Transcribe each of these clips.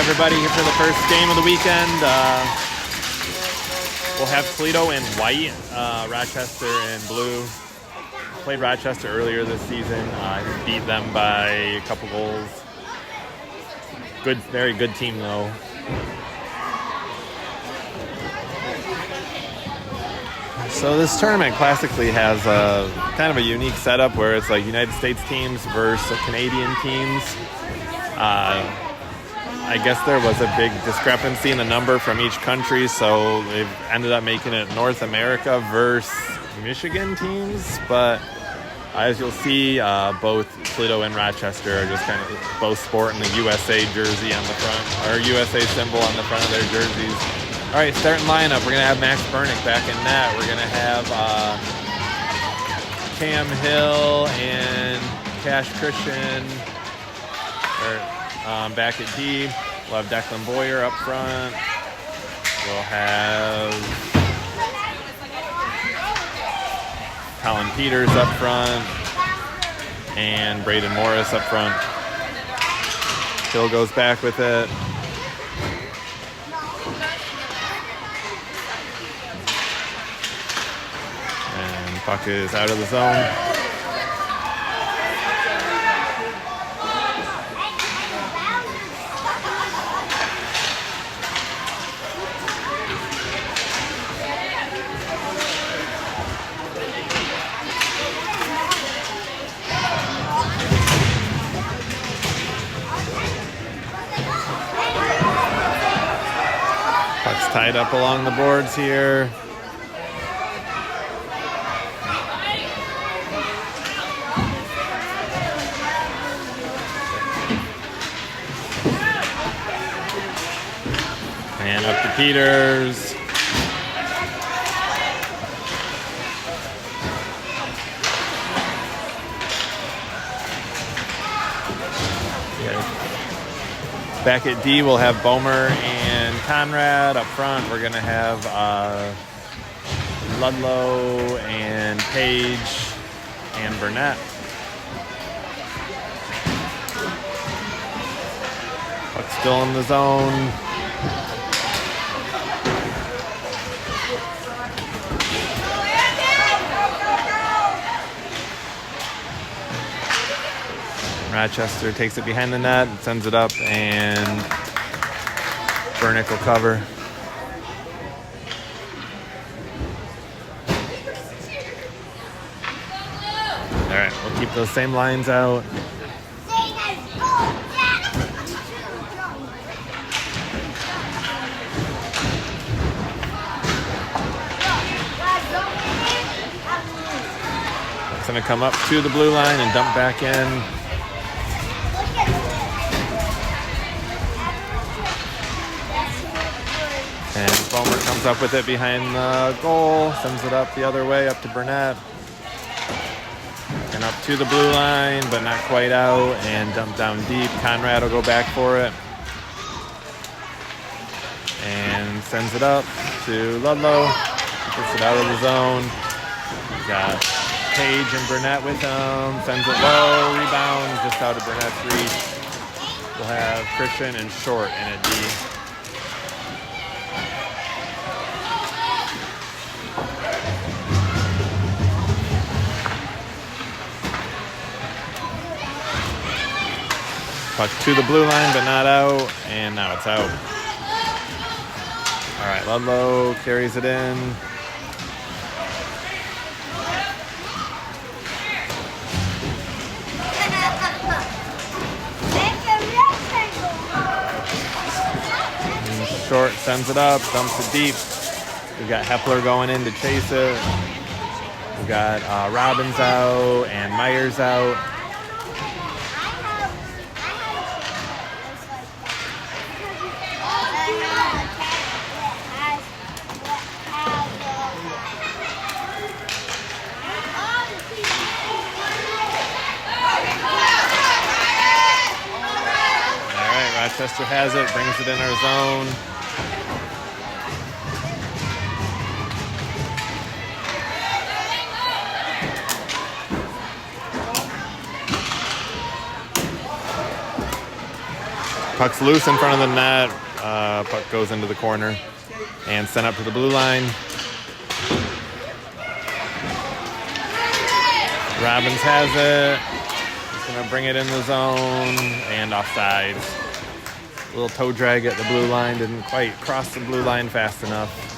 everybody, here for the first game of the weekend. We'll have Toledo in white, Rochester in blue. Played Rochester earlier this season. Beat them by a couple goals. Good, very good team though. So this tournament classically has a kind of a unique setup where it's like United States teams versus Canadian teams. I guess there was a big discrepancy in the number from each country, so they've ended up making it North America versus Michigan teams. But as you'll see, both Toledo and Rochester are just kind of both sporting the USA jersey on the front, or USA symbol on the front of their jerseys. All right, starting lineup. We're going to have Max Bernick back in net. We're going to have Cam Hill and Cash Christian back at D. We'll have Declan Boyer up front. We'll have Colin Peters up front and Braden Morris up front. Hill goes back with it. Puck is out of the zone. Puck's tied up along the boards here. And up to Peters. Back at D, we'll have Bomer and Conrad. Up front, we're going to have Ludlow and Page and Burnett. Puck's still in the zone. Rochester takes it behind the net and sends it up, and Bernick will cover. All right, we'll keep those same lines out. It's going to come up to the blue line and dump back in. And Bomer comes up with it behind the goal, sends it up the other way, up to Burnett. And up to the blue line, but not quite out, and dump down deep. Conrad will go back for it. And sends it up to Ludlow. Gets it out of the zone. We've got Page and Burnett with him. Sends it low, rebound, just out of Burnett's reach. We'll have Christian and Short in at D. Puck to the blue line, but not out, and now it's out. All right, Ludlow carries it in. And Short sends it up, dumps it deep. We've got Hepler going in to chase it. We've got Robbins out and Myers out. Rochester has it, brings it in our zone. puck's loose in front of the net. Puck goes into the corner and sent up to the blue line. Robbins has it. He's going to bring it in the zone and offside. A little toe drag at the blue line. Didn't quite cross the blue line fast enough.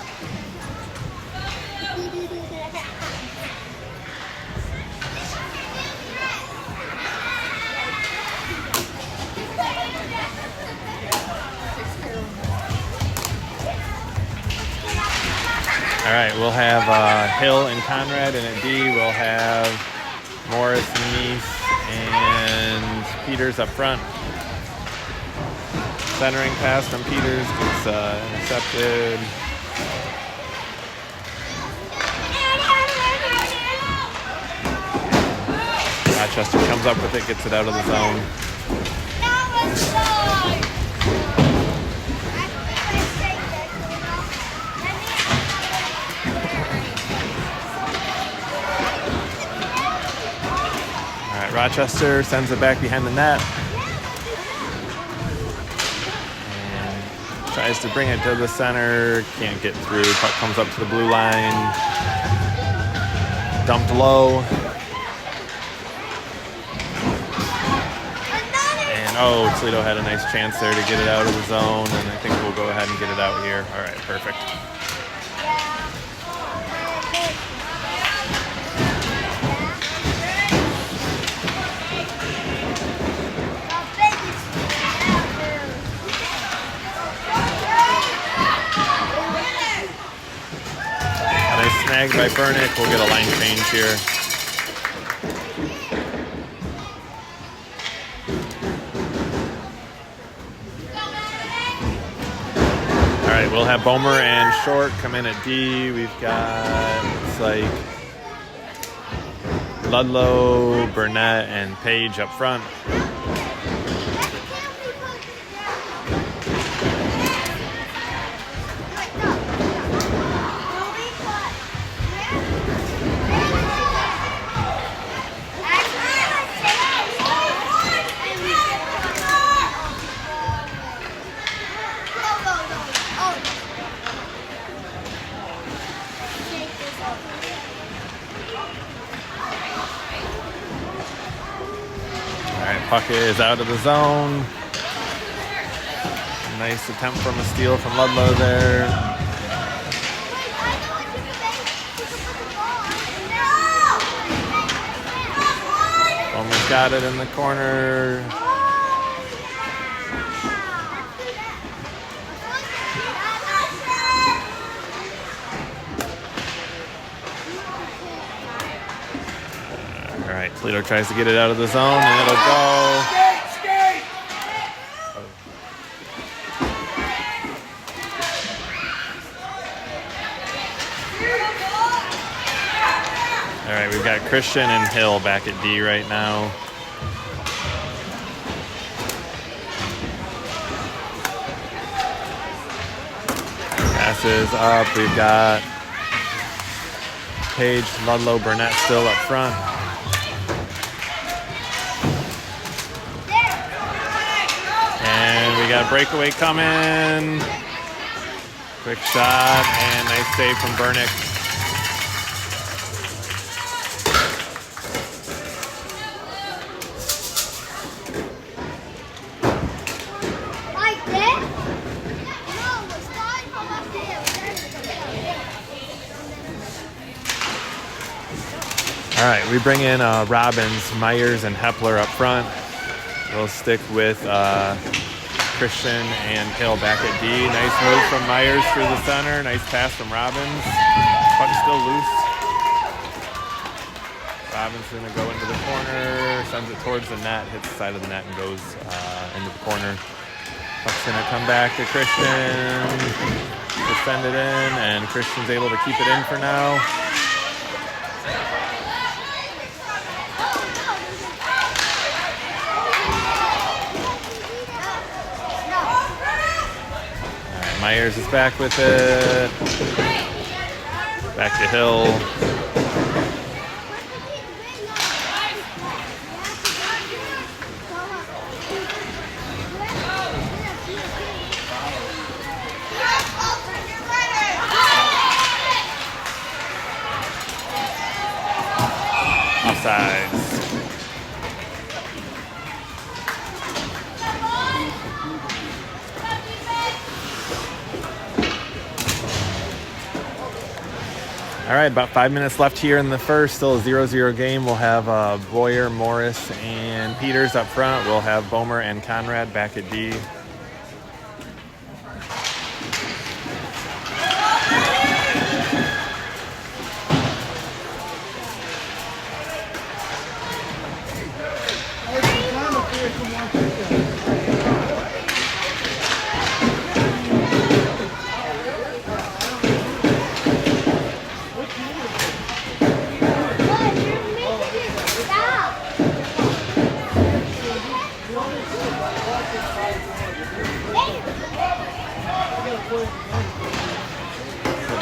All right, we'll have Hill and Conrad, and at D we'll have Morris, Neese, and Peters up front. Centering pass from Peters gets intercepted. Rochester comes up with it, gets it out of the zone. Rochester sends it back behind the net and tries to bring it to the center. Can't get through. Puck comes up to the blue line. Dumped low. And Toledo had a nice chance there to get it out of the zone, and I think we'll go ahead and get it out here. All right, perfect. Snagged by Burnick. We'll get a line change here. All right, we'll have Bomer and Short come in at D. We've got, looks like, Ludlow, Burnett, and Page up front. Puck is out of the zone. Nice attempt from a steal from Ludlow there. Almost got it in the corner. All right, Toledo tries to get it out of the zone, and it'll go. All right, we've got Christian and Hill back at D right now. Passes up. We've got Page, Ludlow, Burnett still up front. And we got a breakaway coming. Quick shot and nice save from Burnick. All right, we bring in Robbins, Myers, and Hepler up front. We'll stick with Christian and Hill back at D. Nice move from Myers through the center. Nice pass from Robbins. Puck's still loose. Robbins going to go into the corner, sends it towards the net, hits the side of the net, and goes into the corner. Puck's going to come back to Christian. To send it in, and Christian's able to keep it in for now. Myers is back with it. Back to Hill. offsides. All right, about 5 minutes left here in the first. Still a 0-0 game. We'll have Boyer, Morris, and Peters up front. We'll have Bomer and Conrad back at D.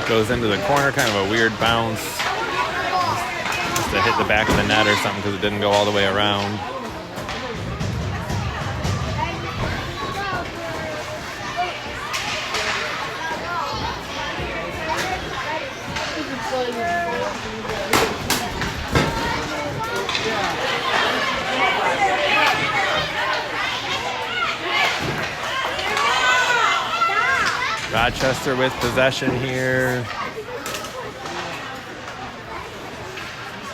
Goes into the corner, kind of a weird bounce. Just to hit the back of the net or something because it didn't go all the way around. Rochester with possession here.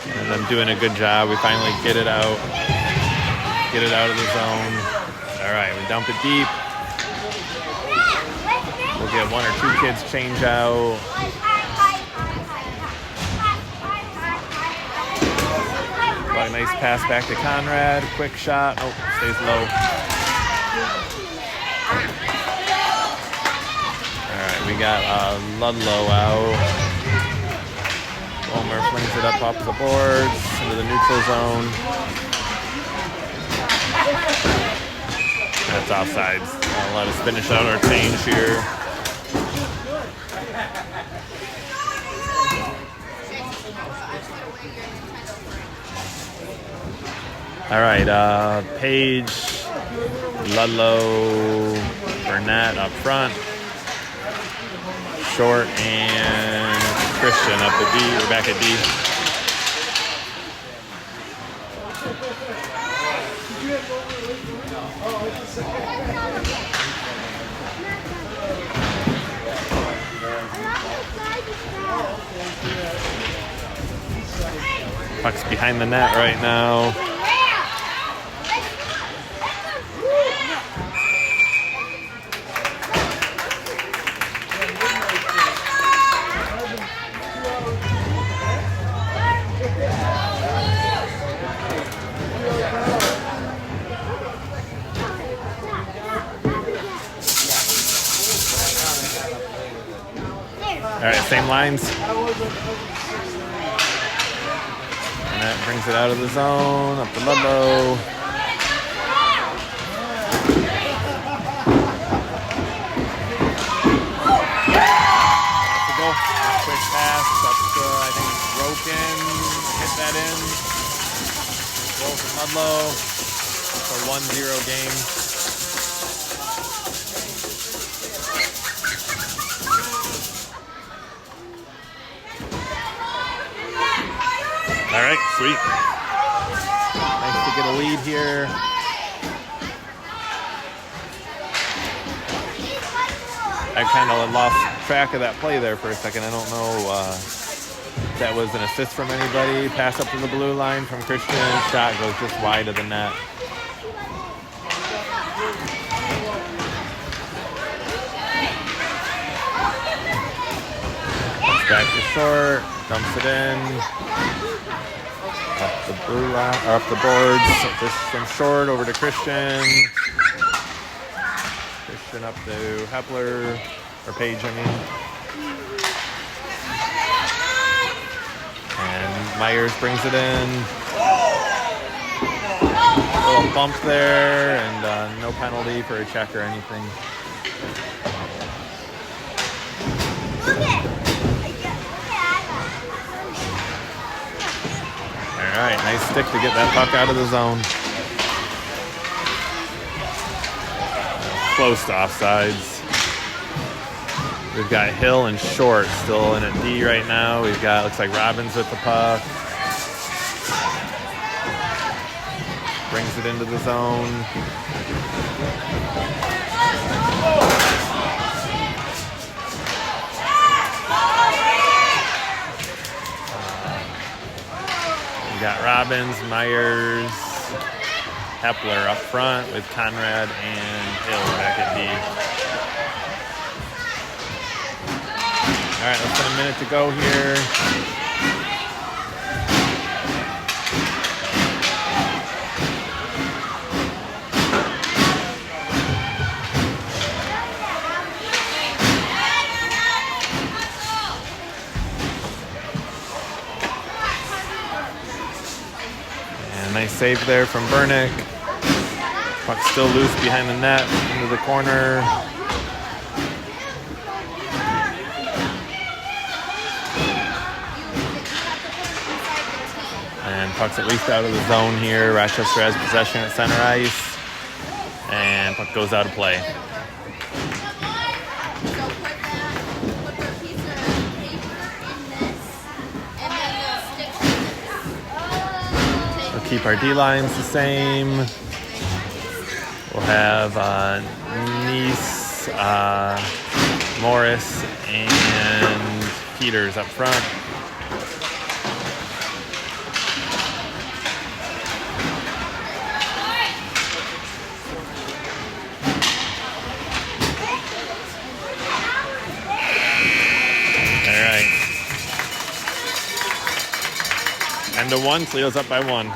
And I'm doing a good job. We finally get it out. Get it out of the zone. All right, we dump it deep. We'll get one or two kids change out. Got a nice pass back to Conrad. Quick shot. Oh, stays low. We got Ludlow out. Bomer flings it up off the boards into the neutral zone. That's offsides. I'll let us finish out our change here. All right, Page, Ludlow, Burnett up front. Short and Christian up at D. We're back at D. Puck's behind the net right now. All right, same lines. And that brings it out of the zone, up to Ludlow. That's the goal. Quick pass up to, I think, Broken. Hit that in. Goal from Ludlow. It's a 1-0 game. All right, sweet. Nice to get a lead here. I kind of lost track of that play there for a second. I don't know if that was an assist from anybody. Pass up to the blue line from Christian. Shot goes just wide of the net. Back to short. Dumps it in. Up the blue line, or up the boards. So just from short over to Christian. Christian up to Hepler, or Page, I mean. And Myers brings it in. A little bump there, and no penalty for a check or anything. All right, nice stick to get that puck out of the zone. Close to offsides. We've got Hill and Short still in at D right now. We've got, looks like Robbins with the puck. brings it into the zone. We got Robbins, Myers, Hepler up front with Conrad and Hill back at D. All right, less than a minute to go here. And nice save there from Burnick. Puck still loose behind the net, into the corner. And puck's at least out of the zone here. Rochester has possession at center ice. And puck goes out of play. We'll keep our D lines the same. We'll have Nice, Morris, and Peters up front. End of one, Toledo's up by 1.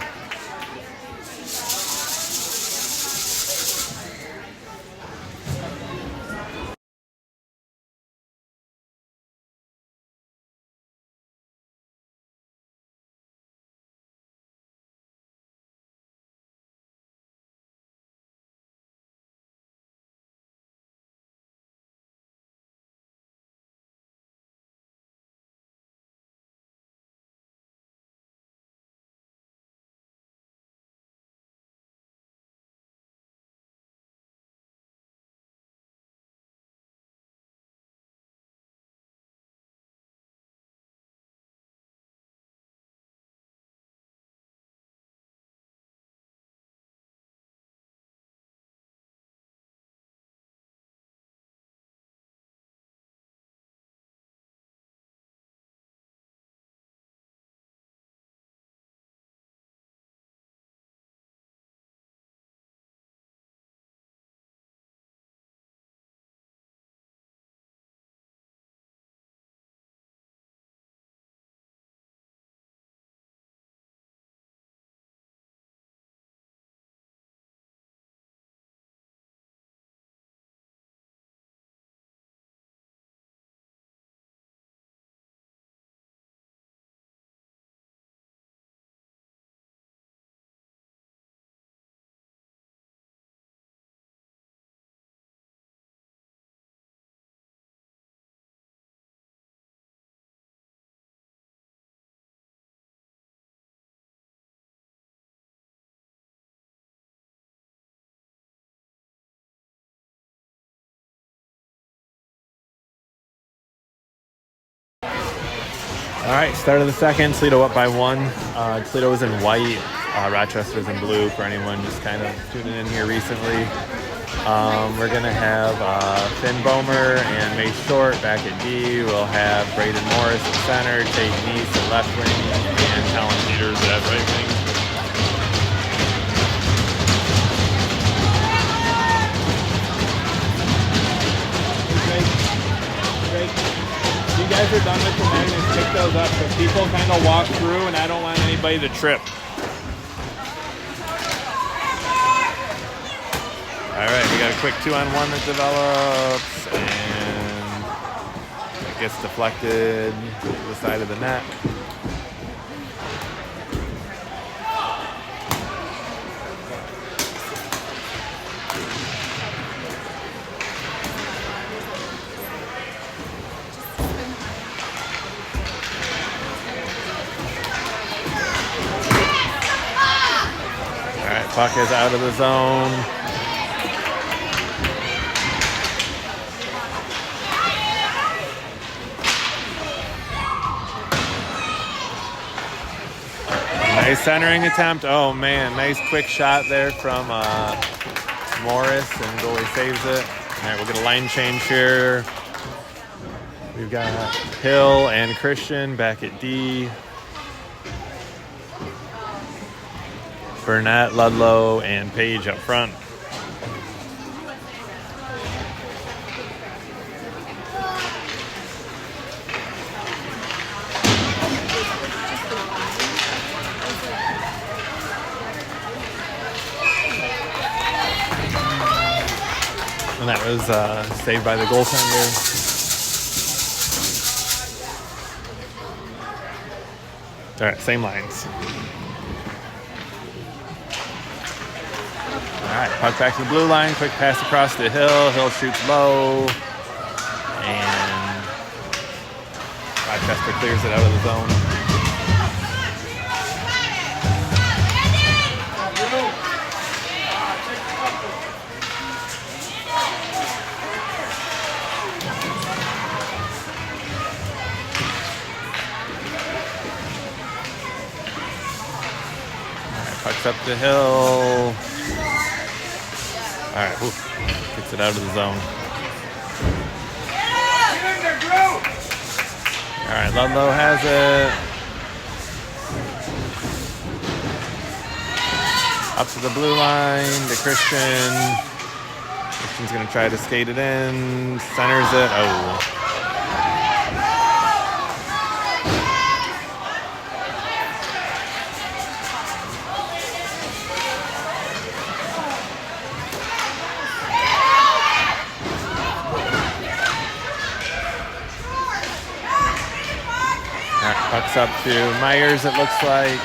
All right, start of the second, Toledo up by 1. Toledo is in white, Rochester's in blue for anyone just kind of tuning in here recently. We're going to have Finn Bomer and Mace Short back at D. We'll have Braden Morris at center, Tate Neese at left wing, and Talon Peters at right wing. You guys are done with the magnets, pick those up because people kind of walk through and I don't want anybody to trip. All right, we got a quick 2-on-1 that develops and it gets deflected to the side of the net. Puck is out of the zone. Nice centering attempt. Oh, man. Nice quick shot there from Morris, and goalie saves it. All right, we'll get a line change here. We've got Hill and Christian back at D. Burnett, Ludlow, and Page up front. And that was saved by the goaltender. All right, same lines. All right, puck back to the blue line. Quick pass across to Hill. Hill shoots low. And Rochester clears it out of the zone. Puck's up the hill. All right, gets it out of the zone. All right, Ludlow has it. Up to the blue line to Christian. Christian's going to try to skate it in. Centers it. Oh. Puck's up to Myers, it looks like.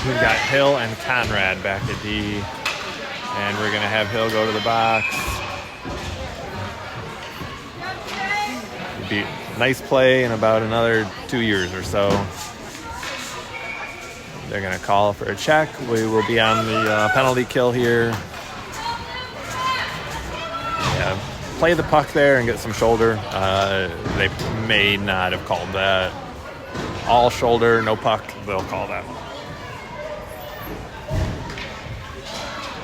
We've got Hill and Conrad back at D. And we're going to have Hill go to the box. It'd be a nice play in about another 2 years or so. They're going to call for a check. We will be on the penalty kill here. Yeah, play the puck there and get some shoulder. They may not have called that. All shoulder, no puck, they'll call that.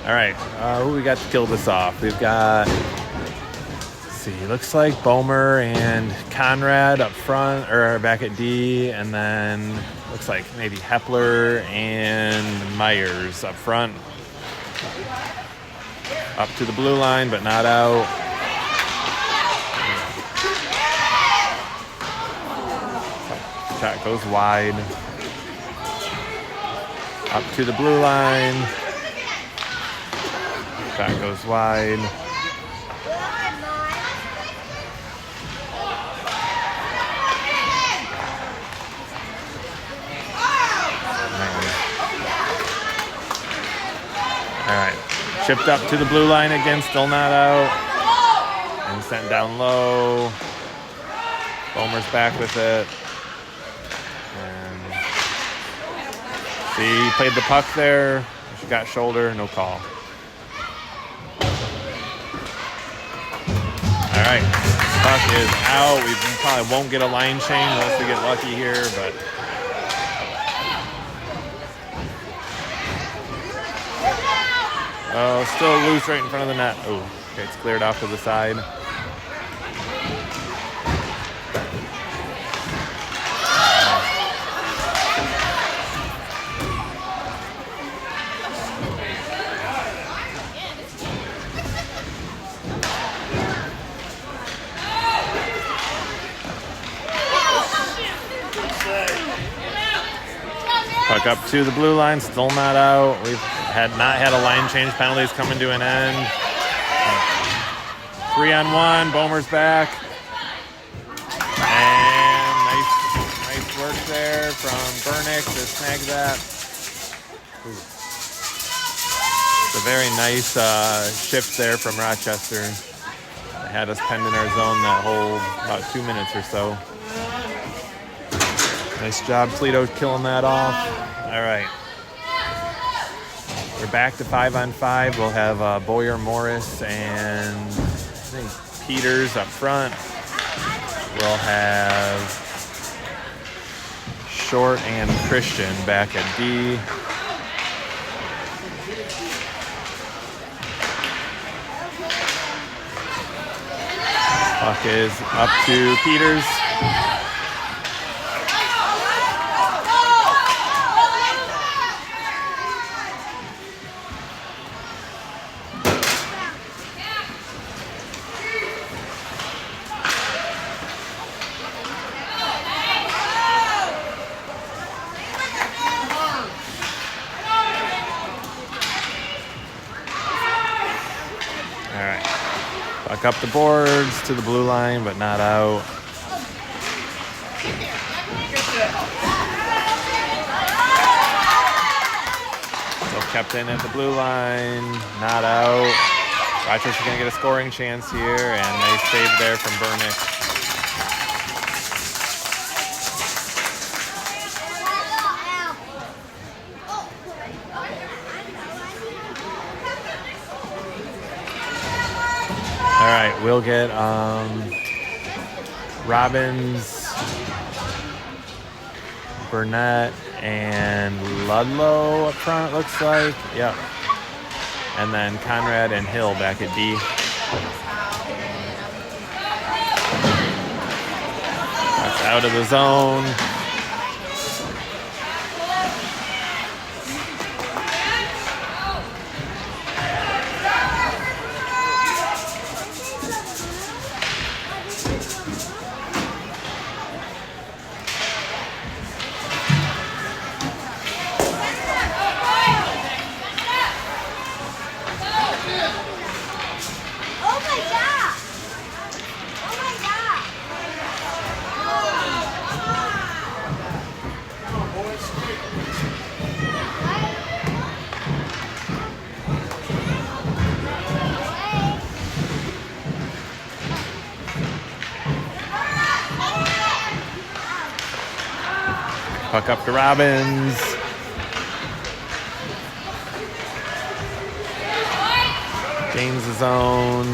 All right, who we got to kill this off? We've got, let's see, looks like Bomer and Conrad up front, or back at D, and then looks like maybe Hepler and Myers up front. Up to the blue line, but not out. Shot goes wide. Up to the blue line. Shot goes wide. All right, chipped up to the blue line again, still not out. And sent down low. Bomer's back with it. And see, played the puck there. She got shoulder, no call. All right, puck is out. We probably won't get a line change unless we get lucky here, but oh, still loose right in front of the net. Oh, okay, it's cleared off to the side. Puck up to the blue line, still not out. We've not had a line change. Penalties coming to an end. 3-on-1. Bomer's back. And nice work there from Bernick to snag that. It's a very nice shift there from Rochester. They had us penned in our zone that whole about 2 minutes or so. Nice job, Toledo, killing that off. All right. We're back to 5-on-5. We'll have Boyer, Morris, and think Peters up front. We'll have Short and Christian back at D. Puck is up to Peters. Puck up the boards to the blue line, but not out. Still kept in at the blue line, not out. Rochester's going to get a scoring chance here, and they save there from Burnick. All right, we'll get Robbins, Burnett, and Ludlow up front, it looks like. Yep. And then Conrad and Hill back at D. That's out of the zone. Puck up to Robbins. Gains the zone.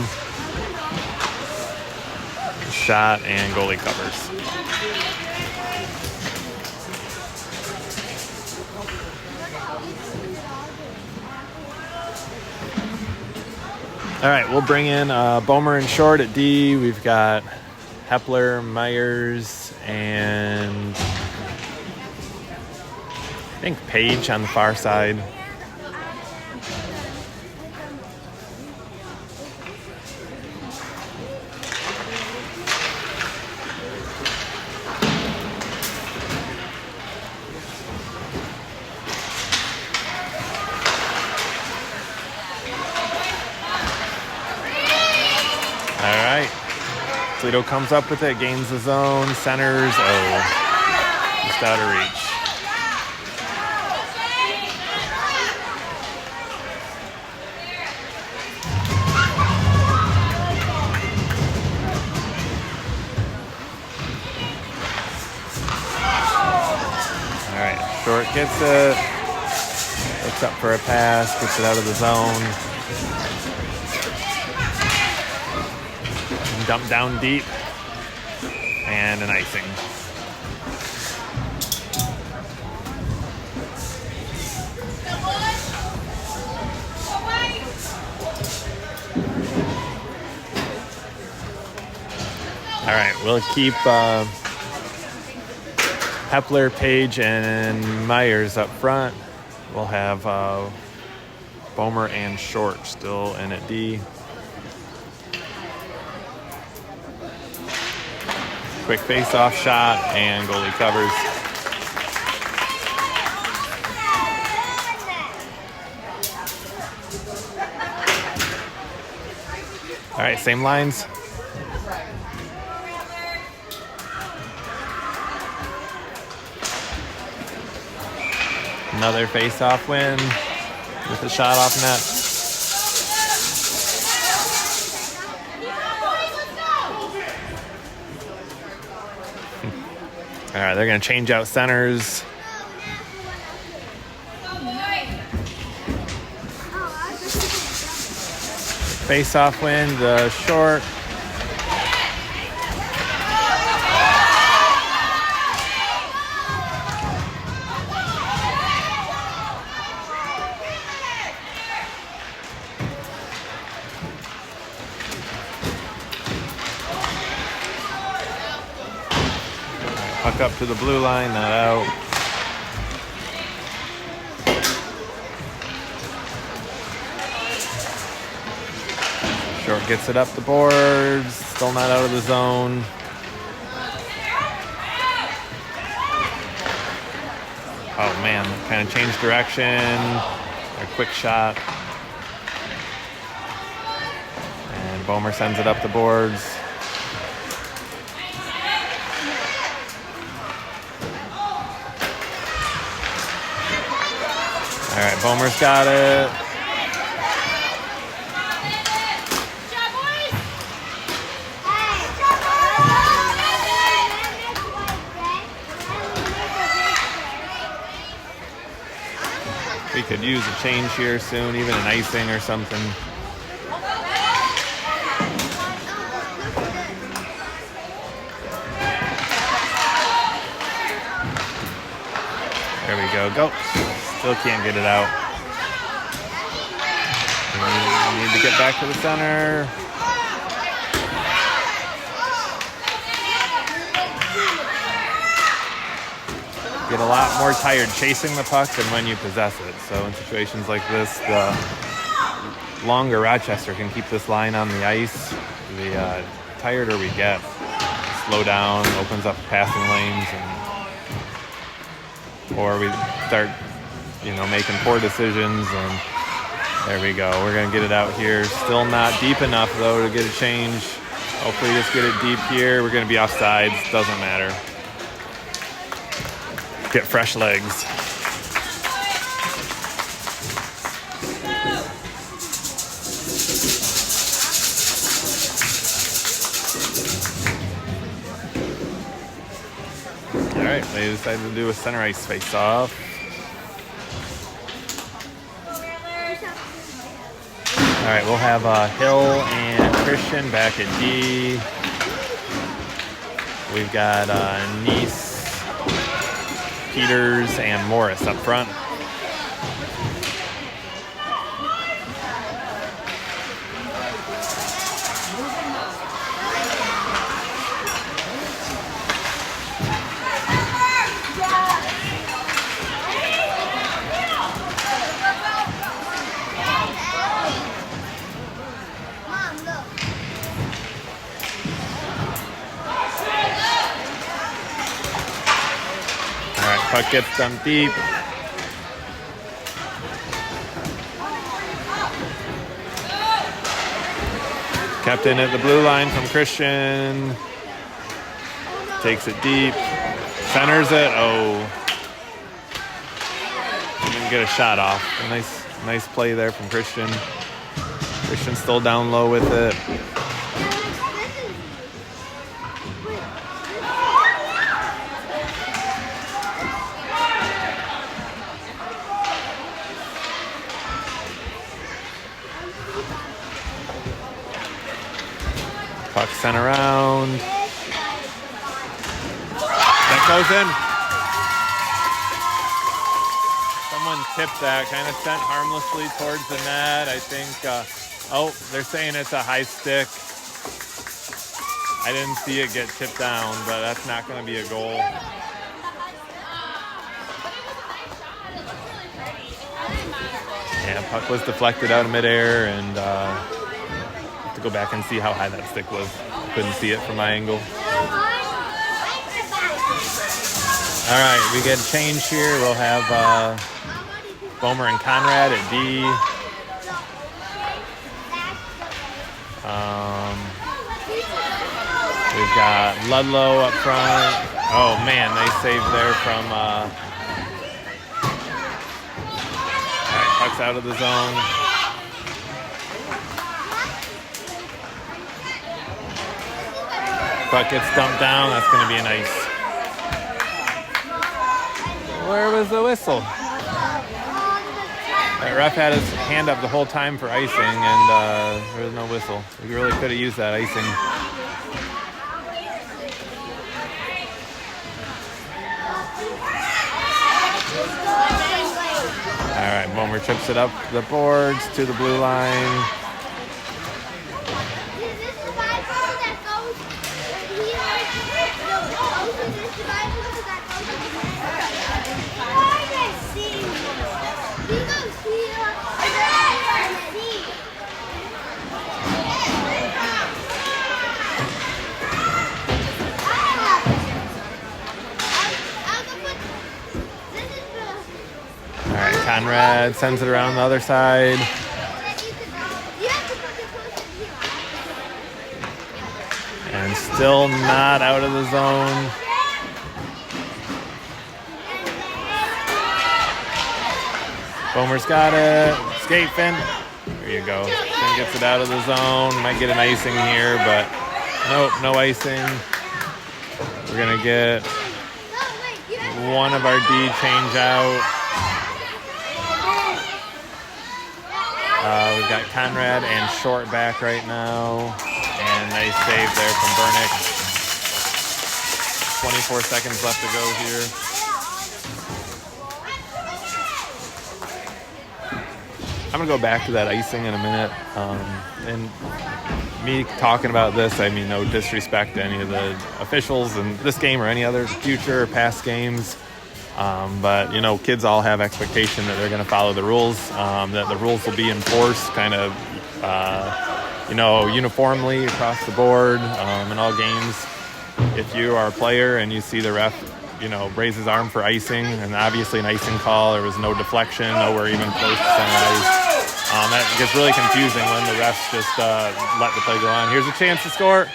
Shot and goalie covers. All right, we'll bring in Bomer and Short at D. We've got Hepler, Myers, and I think Page on the far side. All right. Toledo comes up with it, gains the zone, centers. Oh, just out of reach. Short gets it, looks up for a pass, gets it out of the zone. Dump down deep, and an icing. All right, we'll keep Hepler, Page, and Myers up front. We'll have Bomer and Short still in at D. Quick face-off shot and goalie covers. All right, same lines. Another face-off win with a shot off net. All right, they're going to change out centers. Face-off win, the short. Puck up to the blue line, not out. Short gets it up the boards, still not out of the zone. Oh man, kind of changed direction. A quick shot. And Bomer sends it up the boards. All right, Bomer's got it. We could use a change here soon, even an icing or something. There we go. Go. Still can't get it out. We need to get back to the center. Get a lot more tired chasing the puck than when you possess it. So in situations like this, the longer Rochester can keep this line on the ice, the tireder we get. Slow down, opens up passing lanes, or we start, making poor decisions. And there we go. We're gonna get it out here. Still not deep enough though to get a change. Hopefully just get it deep here. We're gonna be offsides. Doesn't matter. Get fresh legs. All right, they decided to do a center ice face-off. All right, we'll have Hill and Christian back at D. We've got Nice, Peters, and Morris up front. Puck gets dumped deep. Kept in at the blue line from Christian. Takes it deep. Centers it. Oh. Didn't get a shot off. A nice play there from Christian. Christian still down low with it. Puck sent around. That goes in. Someone tipped that, kind of sent harmlessly towards the net. I think, they're saying it's a high stick. I didn't see it get tipped down, but that's not going to be a goal. Yeah, puck was deflected out of midair, and to go back and see how high that stick was. Couldn't see it from my angle. All right, we get a change here. We'll have Bomer and Conrad at D. We've got Ludlow up front. Oh man, nice save there from all right, puck's out of the zone. Puck gets dumped down. That's going to be an ice. Where was the whistle? That ref had his hand up the whole time for icing, and there was no whistle. We really could have used that icing. All right, Bomer chips it up the boards to the blue line. All right, Conrad sends it around the other side. And still not out of the zone. Bomer's got it. Skate Finn. There you go. Finn gets it out of the zone. Might get an icing here, but nope, no icing. We're going to get one of our D change out. We've got Conrad and Short back right now. And nice save there from Bernick. 24 seconds left to go here. I'm going to go back to that icing in a minute. And me talking about this, I mean, no disrespect to any of the officials in this game or any other future or past games. But, you know, kids all have expectation that they're going to follow the rules, that the rules will be enforced kind of, uniformly across the board in all games. If you are a player and you see the ref, raise his arm for icing, and obviously an icing call, there was no deflection, nowhere even close to center ice. That gets really confusing when the refs just let the play go on. Here's a chance to score.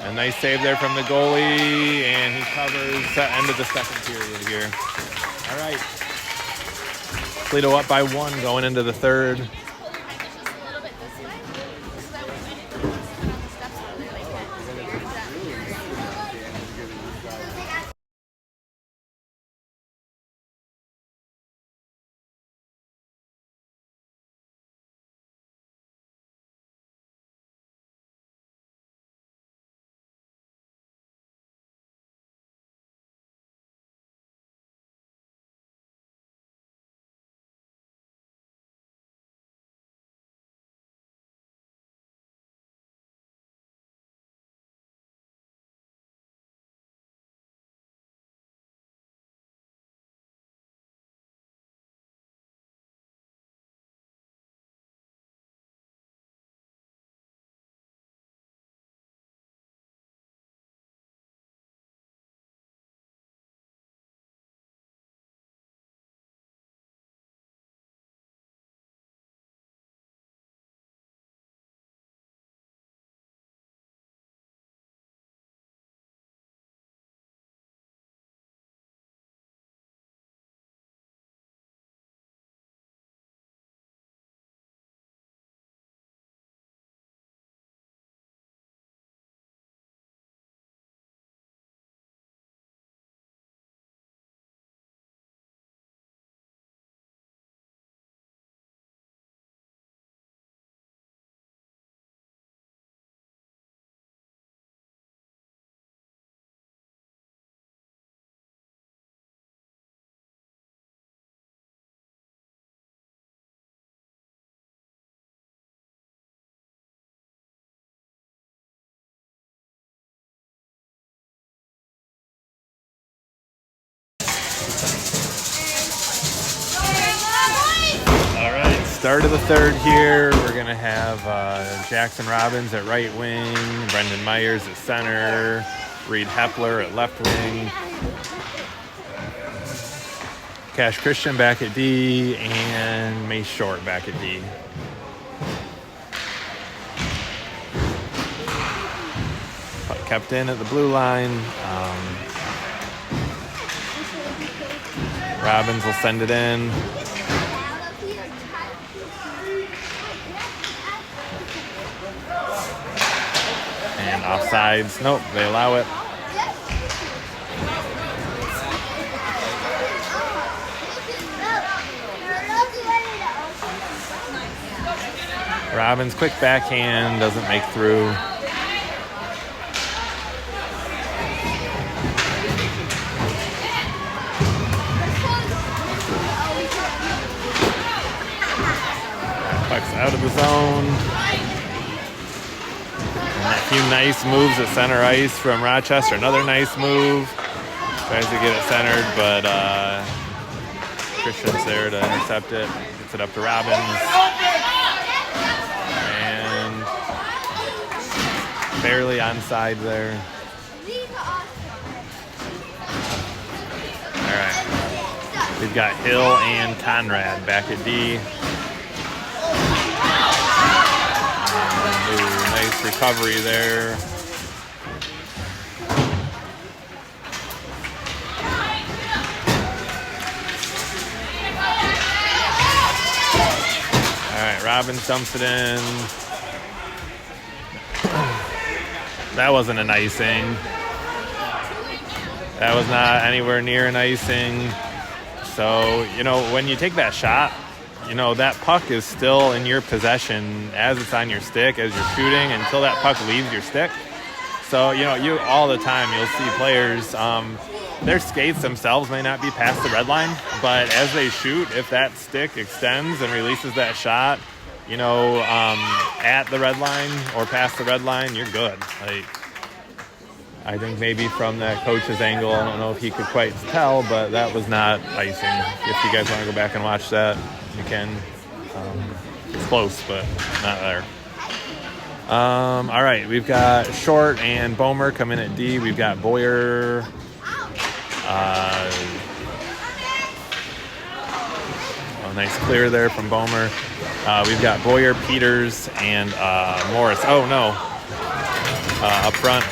A nice save there from the goalie, and he covers the end of the second period here. All right. Toledo up by 1 going into the third. Start of the third here. We're going to have Jackson Robbins at right wing, Brendan Myers at center, Reed Hepler at left wing, Cash Christian back at D, and Mace Short back at D. Puck kept in at the blue line. Robbins will send it in. And offsides. Nope, they allow it. Robbins, quick backhand, doesn't make through. Puck's out of the zone. And a few nice moves at center ice from Rochester. Another nice move. Tries to get it centered, but Christian's there to intercept it. Gets it up to Robbins. And barely onside there. All right. We've got Hill and Conrad back at D. And, ooh, nice recovery there. All right, Robbins dumps it in. That wasn't an icing. That was not anywhere near an icing. So, when you take that shot, that puck is still in your possession as it's on your stick, as you're shooting, until that puck leaves your stick. So, you all the time, you'll see players, their skates themselves may not be past the red line, but as they shoot, if that stick extends and releases that shot, at the red line or past the red line, you're good. I think maybe from that coach's angle, I don't know if he could quite tell, but that was not icing. If you guys want to go back and watch that, you can. It's close, but not there. All right, we've got Short and Bomer come in at D. We've got Boyer. Nice clear there from Bomer. We've got Boyer, Peters, and Morris. Oh, no. Up front.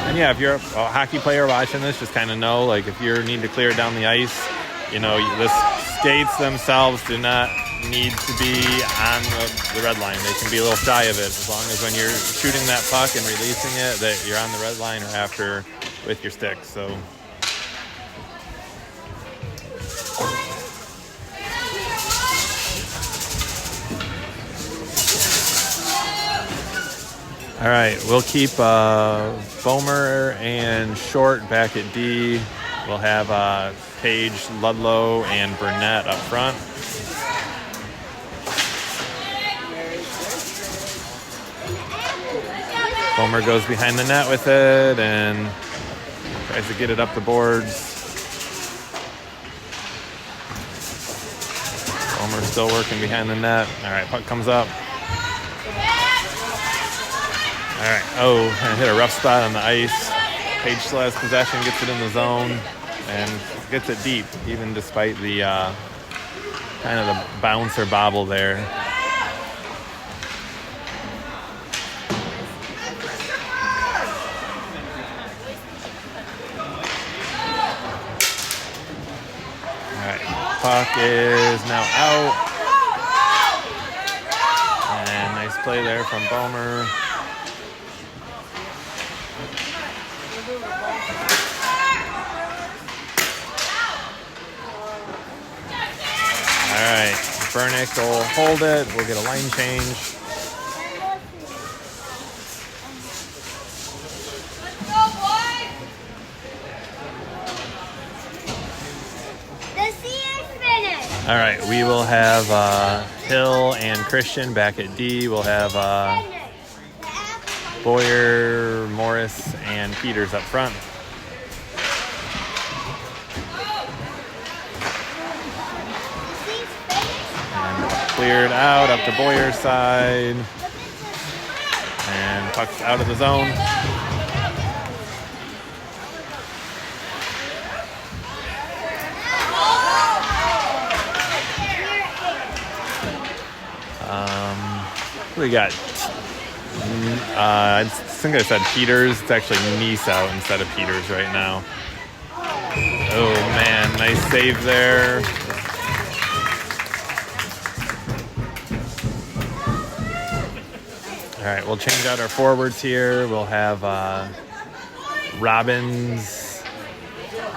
And yeah, if you're a hockey player watching this, just kind of know, if you need to clear it down the ice, the skates themselves do not need to be on the red line. They can be a little shy of it, as long as when you're shooting that puck and releasing it, that you're on the red line or after with your stick. So all right, we'll keep Bomer and Short back at D. We'll have Page, Ludlow, and Burnett up front. Bomer goes behind the net with it and tries to get it up the boards. Bomer's still working behind the net. All right, puck comes up. All right, and hit a rough spot on the ice. Page still has possession, gets it in the zone, and gets it deep, even despite the kind of the bounce or bobble there. Puck is now out. And nice play there from Bomer. All right, Burnick will hold it. We'll get a line change. All right, we will have Hill and Christian back at D. We'll have Boyer, Morris, and Peters up front. And cleared out up to Boyer's side. And puck's out of the zone. We got, I think I said Peters. It's actually Nice out instead of Peters right now. Oh, man, nice save there. All right, we'll change out our forwards here. We'll have Robbins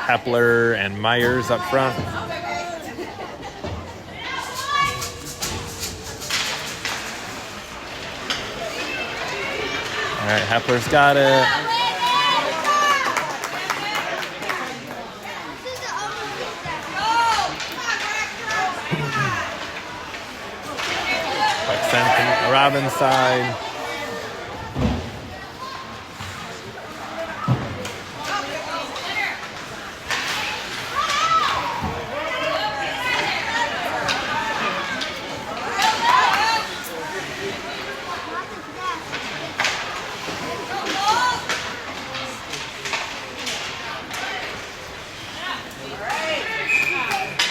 Hepler and Myers up front. All right, Hepler's got it. Quick send from Robin's side.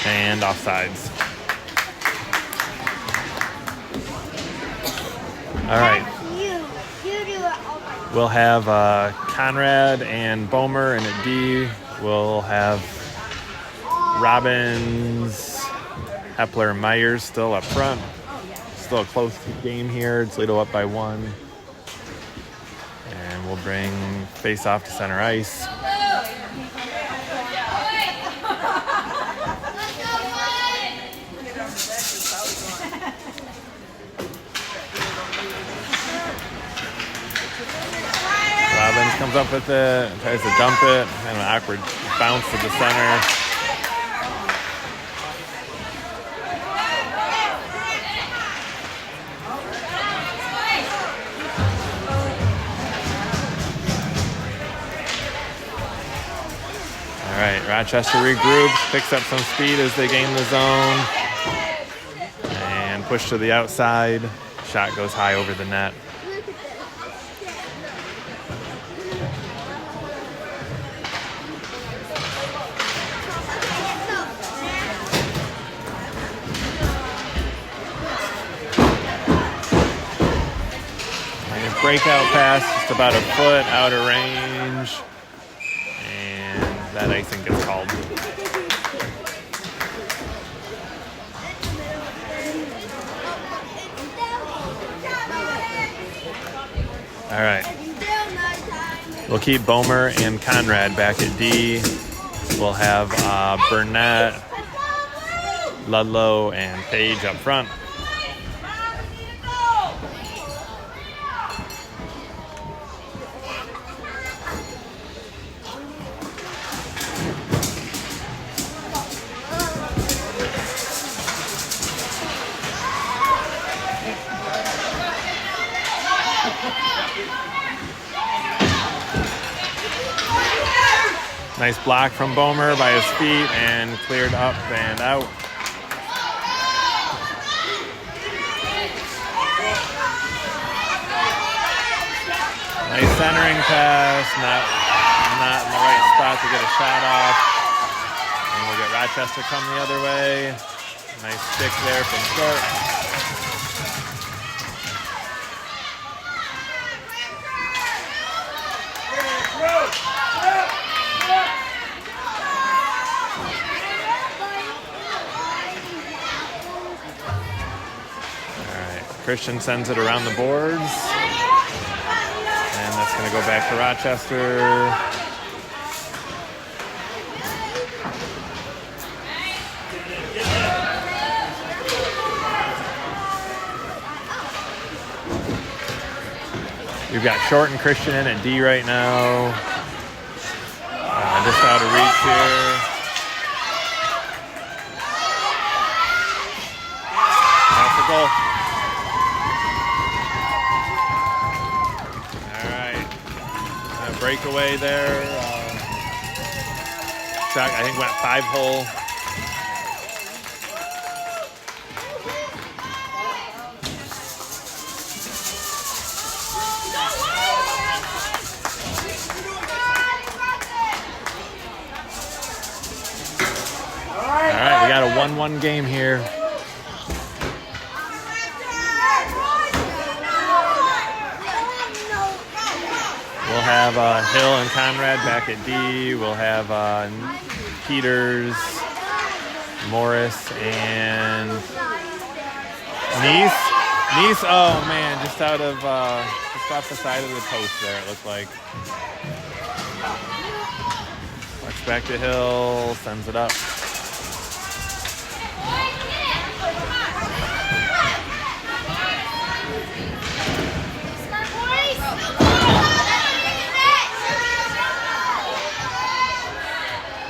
And offsides. All right. We'll have Conrad and Bomer, and at D, we'll have Robbins, Hepler, and Myers still up front. Still a close game here. Toledo up by 1. And we'll bring face off to center ice. Robbins comes up with it, tries to dump it, and an awkward bounce to the center. All right, Rochester regroups, picks up some speed as they gain the zone, and push to the outside. Shot goes high over the net. Breakout pass, just about a foot out of range, and that icing gets called. All right. We'll keep Bomer and Conrad back at D. We'll have Burnett, Ludlow, and Page up front. Nice block from Bomer by his feet and cleared up and out. Nice centering pass, not in the right spot to get a shot off. And we'll get Rochester come the other way. Nice stick there from short. Christian sends it around the boards, and that's going to go back to Rochester. We've got Short and Christian in at D right now. Just out of reach here. That's the goal. Breakaway there. Shot, I think, went 5-hole. All right, we got a 1-1 game here. We'll have Hill and Conrad back at D. We'll have Peters, Morris, and Neese. Neese, oh man, just off the side of the post there, it looked like. Let's back to Hill, sends it up.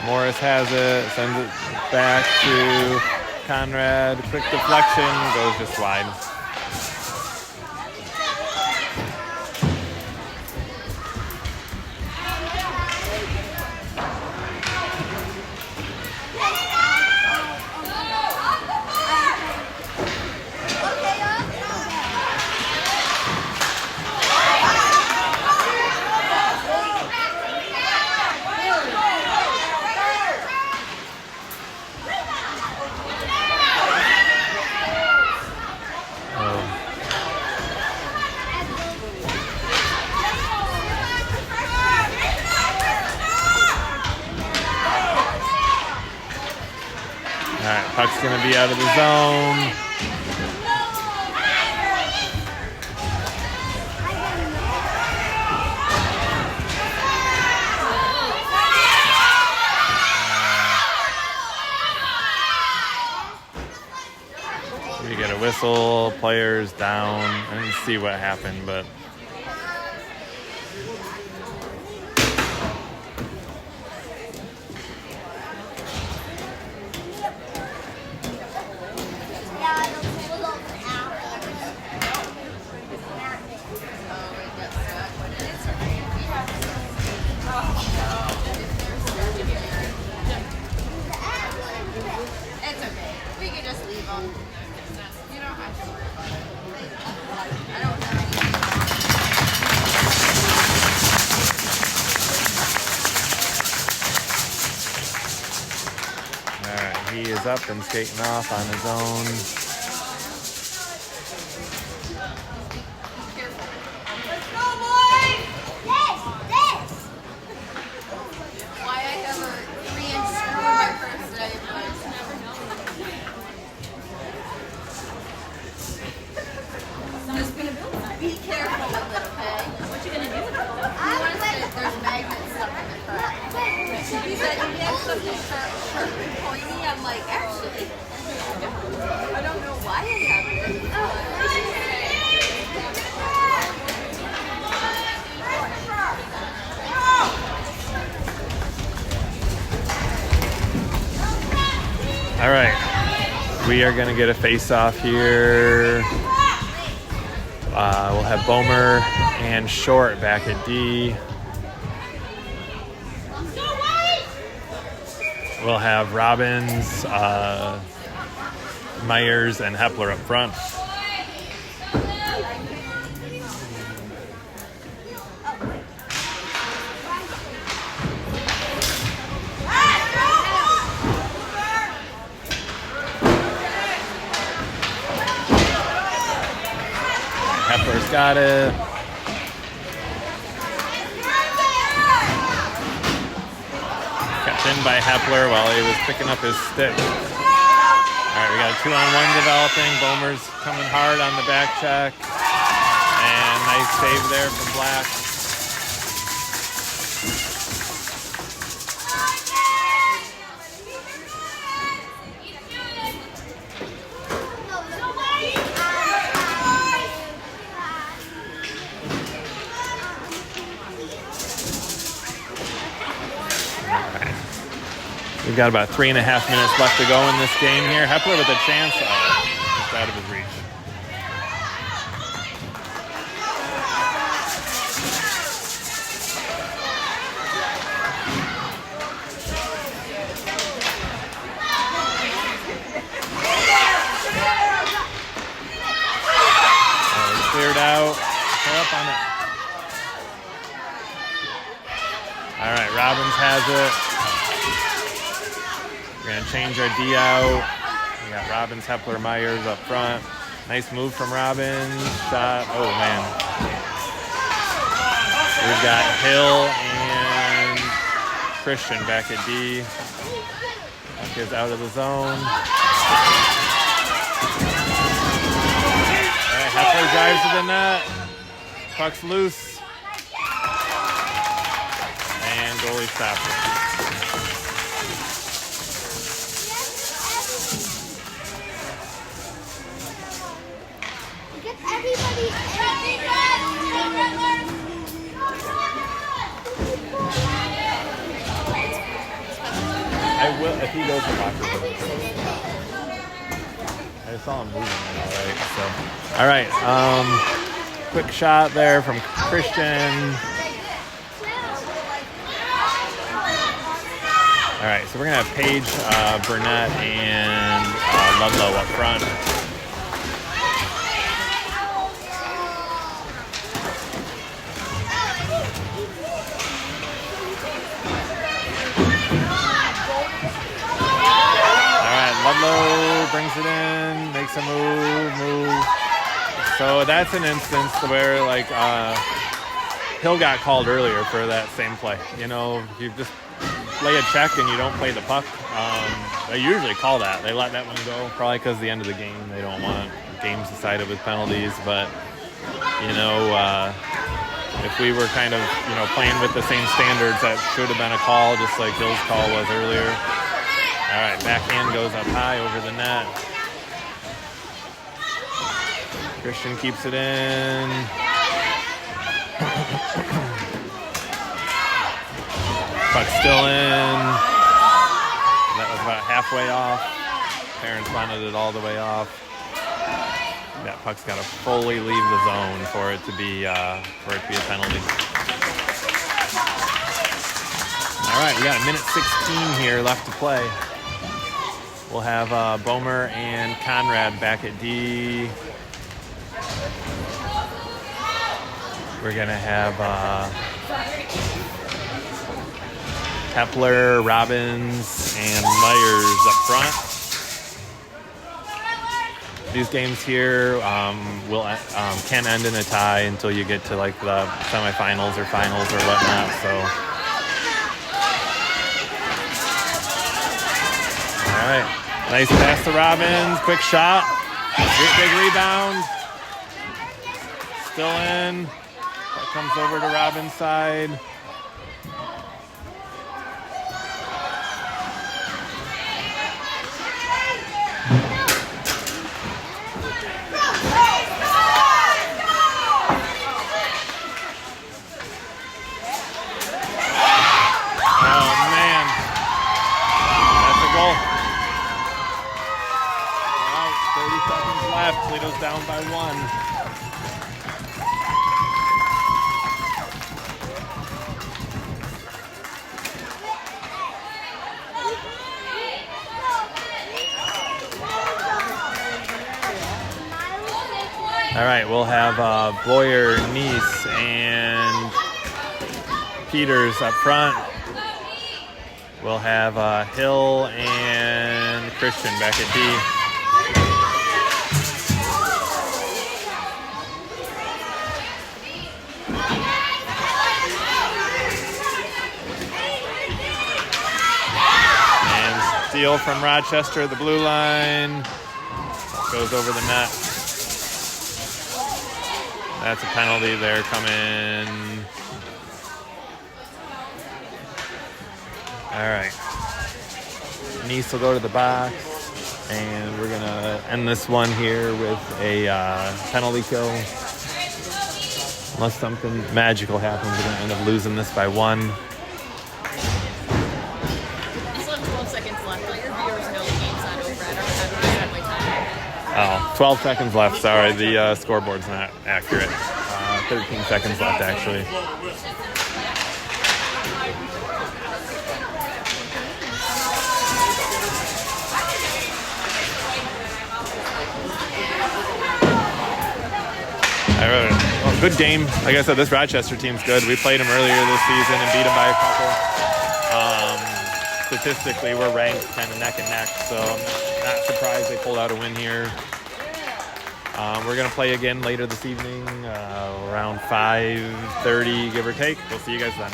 Morris has it, sends it back to Conrad. Quick deflection, goes just wide. Puck's going to be out of the zone. We get a whistle, players down. I didn't see what happened, but he is up and skating off on his own. Let's go, boys! This! Why I have a 3-inch screw my first day, but never know. Someone's gonna build that. Be careful with it, okay? What you gonna do with it? There's magnets stuck in the car. He said he had something sharp and pointy. I'm like, actually, I don't know why I have it. All right, we are going to get a face-off here. We'll have Bomer and Short back at D. We'll have Robbins, Myers, and Hepler up front. Hepler's got it. In by Hepler while he was picking up his stick. All right, we got a 2-on-1 developing. Bomer's coming hard on the back check. And nice save there from Black. We've got about 3.5 minutes left to go in this game here. Hepler with a chance. Oh, just out of his reach. Oh, cleared out. Pull up on it. All right, Robbins has it. We're going to change our D out. We got Robbins, Hepler, Myers up front. Nice move from Robbins. Shot. Oh, man. We've got Hill and Christian back at D. Puck is out of the zone. All right, Hepler drives to the net. Puck's loose. And goalie stops it. I will if he goes to locker room. I saw him moving. All right. Quick shot there from Christian. All right, so we're gonna have Paige, Burnett, and Ludlow up front. All right, Ludlow brings it in, makes a move. So that's an instance where like Hill got called earlier for that same play. You know, you just lay a check and you don't play the puck. They usually call that. They let that one go, probably because the end of the game. They don't want games decided with penalties. But, you know, if we were kind of, you know, playing with the same standards, that should have been a call, just like Hill's call was earlier. All right, backhand goes up high over the net. Christian keeps it in. Puck's still in. That was about halfway off. Parents wanted it all the way off. That puck's got to fully leave the zone for it to be a penalty. All right, we got a minute 16 here left to play. We'll have Bomer and Conrad back at D. We're gonna have Kepler, Robbins, and Myers up front. These games here can end in a tie until you get to like the semifinals or finals or whatnot. So, all right, nice pass to Robbins, quick shot, big rebound, still in. That comes over to Robbins' side. Toledo's down by 1. All right, we'll have Boyer, Neese, and Peters up front. We'll have Hill and Christian back at D. Steal from Rochester, the blue line. Goes over the net. That's a penalty there coming. All right. Neese will go to the box. And we're going to end this one here with a penalty kill. Unless something magical happens, we're going to end up losing this by 1. Oh, 12 seconds left. Sorry, the scoreboard's not accurate. 13 seconds left, actually. All right. Well, good game. Like I said, this Rochester team's good. We played them earlier this season and beat them by a couple. Statistically, we're ranked kind of neck and neck, so I'm not surprised they pulled out a win here. We're going to play again later this evening, around 5:30, give or take. We'll see you guys then.